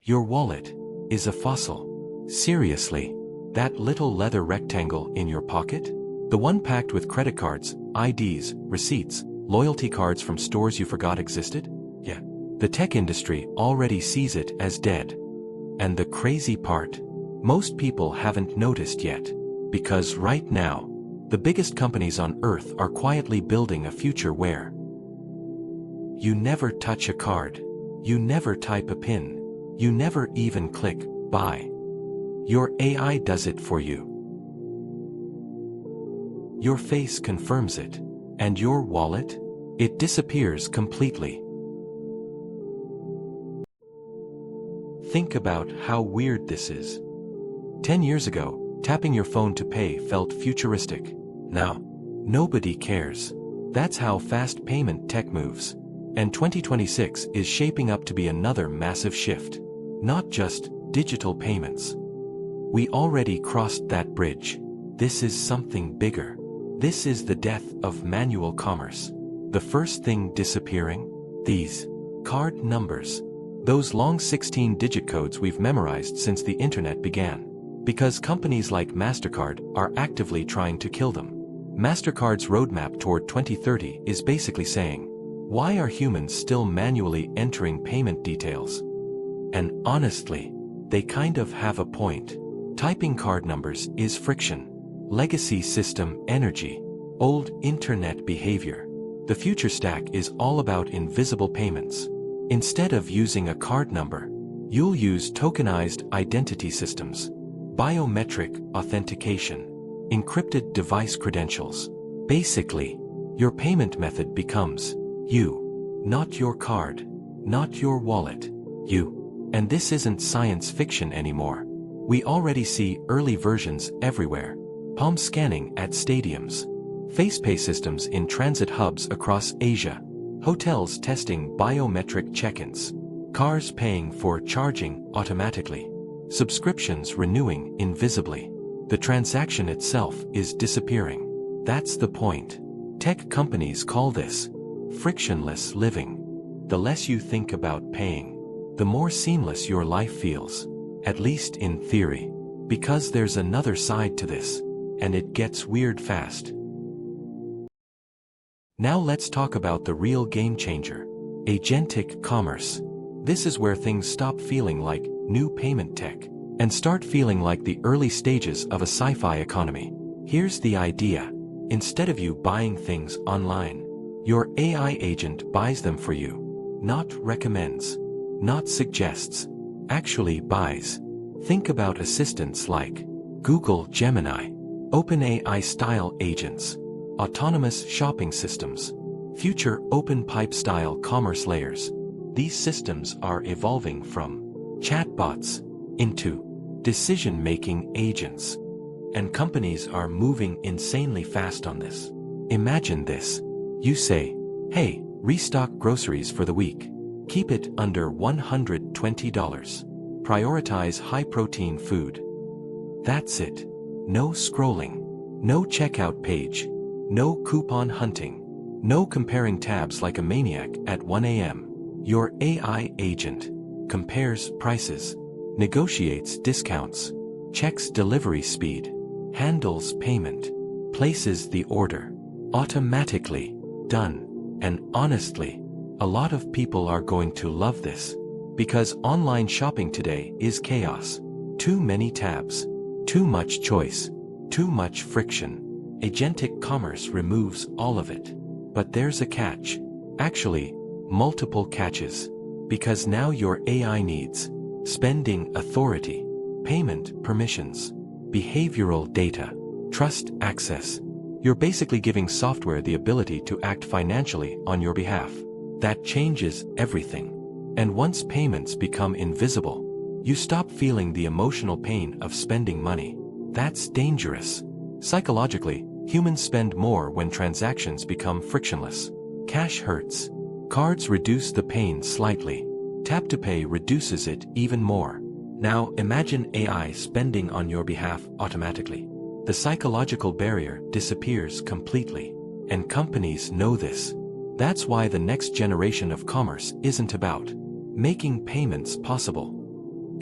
Your wallet is a fossil. Seriously, that little leather rectangle in your pocket? The one packed with credit cards, IDs, receipts, loyalty cards from stores you forgot existed? Yeah. The tech industry already sees it as dead. And the crazy part? Most people haven't noticed yet. Because right now, the biggest companies on Earth are quietly building a future where you never touch a card, you never type a PIN, you never even click buy. Your AI does it for you. Your face confirms it, and your wallet? It disappears completely. Think about how weird this is. 10 years ago, tapping your phone to pay felt futuristic. Now, nobody cares. That's how fast payment tech moves. And 2026 is shaping up to be another massive shift. Not just digital payments. We already crossed that bridge. This is something bigger. This is the death of manual commerce. The first thing disappearing? These card numbers. Those long 16-digit codes we've memorized since the internet began. Because companies like Mastercard are actively trying to kill them. Mastercard's roadmap toward 2030 is basically saying, why are humans still manually entering payment details? And honestly, they kind of have a point. Typing card numbers is friction. Legacy system energy. Old internet behavior. The future stack is all about invisible payments. Instead of using a card number, you'll use tokenized identity systems. Biometric authentication. Encrypted device credentials. Basically, your payment method becomes you. Not your card. Not your wallet. You. And this isn't science fiction anymore. We already see early versions everywhere. Palm scanning at stadiums. FacePay systems in transit hubs across Asia. Hotels testing biometric check-ins. Cars paying for charging automatically. Subscriptions renewing invisibly. The transaction itself is disappearing. That's the point. Tech companies call this frictionless living. The less you think about paying, the more seamless your life feels. At least in theory. Because there's another side to this. And it gets weird fast. Now let's talk about the real game changer. Agentic commerce. This is where things stop feeling like new payment tech and start feeling like the early stages of a sci-fi economy. Here's the idea. Instead of you buying things online, your AI agent buys them for you. Not recommends. Not suggests. Actually buys. Think about assistants like Google Gemini, OpenAI-style agents, autonomous shopping systems, future open-pipe-style commerce layers. These systems are evolving from chatbots into decision-making agents. And companies are moving insanely fast on this. Imagine this. You say, hey, restock groceries for the week. Keep it under $120. Prioritize high-protein food. That's it. No scrolling. No checkout page. No coupon hunting. No comparing tabs like a maniac at 1 a.m. Your AI agent compares prices, negotiates discounts, checks delivery speed, handles payment, places the order. Automatically. Done. And honestly, a lot of people are going to love this. Because online shopping today is chaos. Too many tabs. Too much choice. Too much friction. Agentic commerce removes all of it. But there's a catch. Actually, multiple catches. Because now your AI needs spending authority, payment permissions, behavioral data, trust access. You're basically giving software the ability to act financially on your behalf. That changes everything. And once payments become invisible, you stop feeling the emotional pain of spending money. That's dangerous. Psychologically, humans spend more when transactions become frictionless. Cash hurts. Cards reduce the pain slightly. Tap to pay reduces it even more. Now imagine AI spending on your behalf automatically. The psychological barrier disappears completely. And companies know this. That's why the next generation of commerce isn't about making payments possible.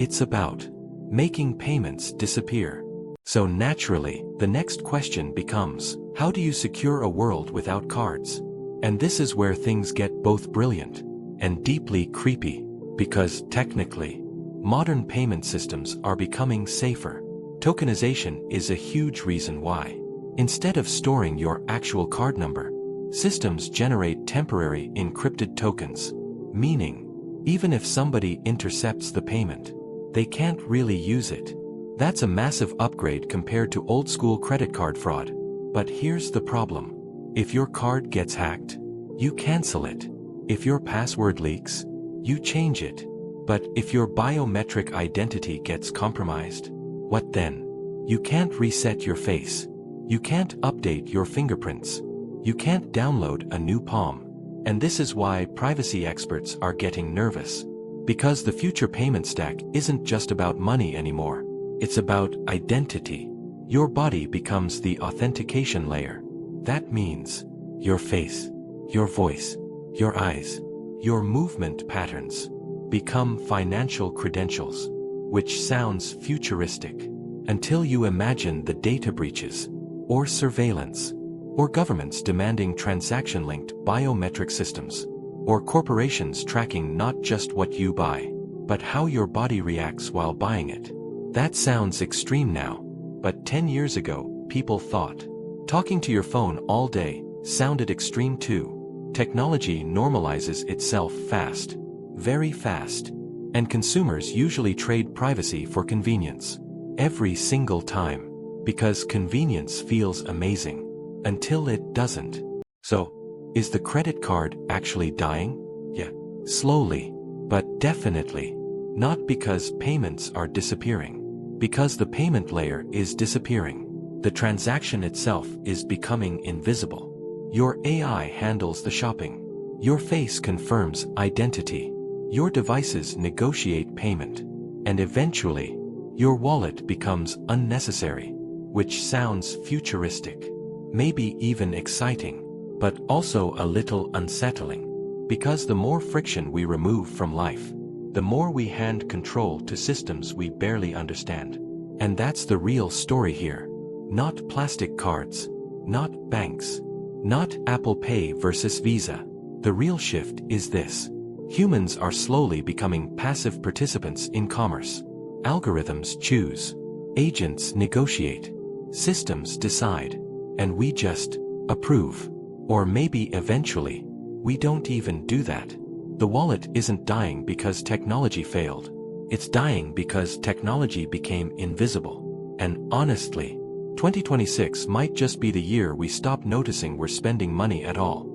It's about making payments disappear. So naturally, the next question becomes, how do you secure a world without cards? And this is where things get both brilliant and deeply creepy, because technically, modern payment systems are becoming safer. Tokenization is a huge reason why. Instead of storing your actual card number, systems generate temporary encrypted tokens, meaning, even if somebody intercepts the payment, they can't really use it. That's a massive upgrade compared to old-school credit card fraud. But here's the problem. If your card gets hacked, you cancel it. If your password leaks, you change it. But if your biometric identity gets compromised, what then? You can't reset your face. You can't update your fingerprints. You can't download a new palm. And this is why privacy experts are getting nervous. Because the future payment stack isn't just about money anymore. It's about identity. Your body becomes the authentication layer. That means your face, your voice, your eyes, your movement patterns become financial credentials, which sounds futuristic, until you imagine the data breaches, or surveillance, or governments demanding transaction-linked biometric systems, or corporations tracking not just what you buy, but how your body reacts while buying it. That sounds extreme now, but 10 years ago, people thought talking to your phone all day sounded extreme too. Technology normalizes itself fast, very fast, and consumers usually trade privacy for convenience. Every single time, because convenience feels amazing, until it doesn't. So, is the credit card actually dying? Yeah, slowly, but definitely. Not because payments are disappearing. Because the payment layer is disappearing. The transaction itself is becoming invisible. Your AI handles the shopping. Your face confirms identity. Your devices negotiate payment. And eventually, your wallet becomes unnecessary, which sounds futuristic. Maybe even exciting, but also a little unsettling. Because the more friction we remove from life, the more we hand control to systems we barely understand. And that's the real story here. Not plastic cards, not banks, not Apple Pay versus Visa. The real shift is this. Humans are slowly becoming passive participants in commerce. Algorithms choose, agents negotiate, systems decide, and we just approve. Or maybe eventually, we don't even do that. The wallet isn't dying because technology failed. It's dying because technology became invisible. And honestly, 2026 might just be the year we stop noticing we're spending money at all.